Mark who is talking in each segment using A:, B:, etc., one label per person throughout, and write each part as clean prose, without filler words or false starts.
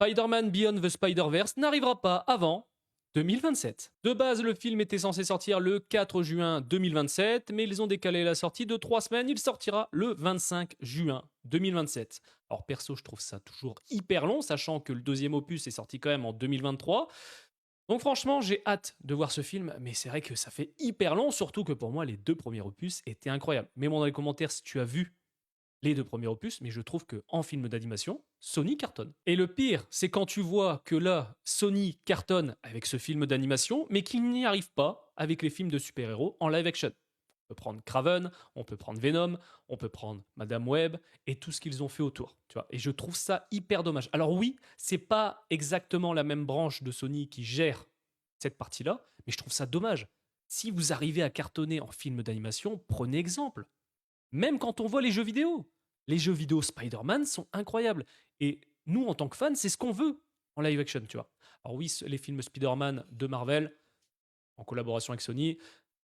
A: Spider-Man Beyond the Spider-Verse n'arrivera pas avant 2027. De base, le film était censé sortir le 4 juin 2027, mais ils ont décalé la sortie de 3 semaines. Il sortira le 25 juin 2027. Alors perso, je trouve ça toujours hyper long, sachant que le deuxième opus est sorti quand même en 2023. Donc franchement, j'ai hâte de voir ce film, mais c'est vrai que ça fait hyper long, surtout que pour moi, les 2 premiers opus étaient incroyables. Mets-moi dans les commentaires si tu as vu les 2 premiers opus, mais je trouve que en film d'animation, Sony cartonne. Et le pire, c'est quand tu vois que là, Sony cartonne avec ce film d'animation, mais qu'il n'y arrive pas avec les films de super-héros en live action. On peut prendre Kraven, on peut prendre Venom, on peut prendre Madame Web et tout ce qu'ils ont fait autour, tu vois. Et je trouve ça hyper dommage. Alors oui, c'est pas exactement la même branche de Sony qui gère cette partie-là, mais je trouve ça dommage. Si vous arrivez à cartonner en film d'animation, prenez exemple. Même quand on voit les jeux vidéo Spider-Man sont incroyables. Et nous, en tant que fans, c'est ce qu'on veut en live action, tu vois. Alors oui, les films Spider-Man de Marvel, en collaboration avec Sony,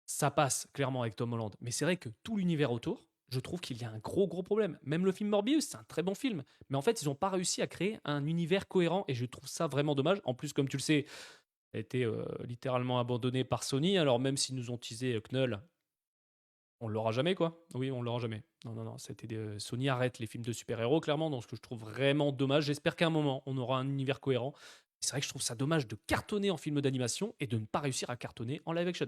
A: ça passe clairement avec Tom Holland. Mais c'est vrai que tout l'univers autour, je trouve qu'il y a un gros problème. Même le film Morbius, c'est un très bon film. Mais en fait, ils n'ont pas réussi à créer un univers cohérent et je trouve ça vraiment dommage. En plus, comme tu le sais, ça a été littéralement abandonné par Sony. Alors même s'ils nous ont teasé Knull, on l'aura jamais, quoi. Oui, on l'aura jamais. Non, non, non. C'était Sony arrête les films de super-héros, clairement. Donc, ce que je trouve vraiment dommage. J'espère qu'à un moment, on aura un univers cohérent. C'est vrai que je trouve ça dommage de cartonner en film d'animation et de ne pas réussir à cartonner en live action.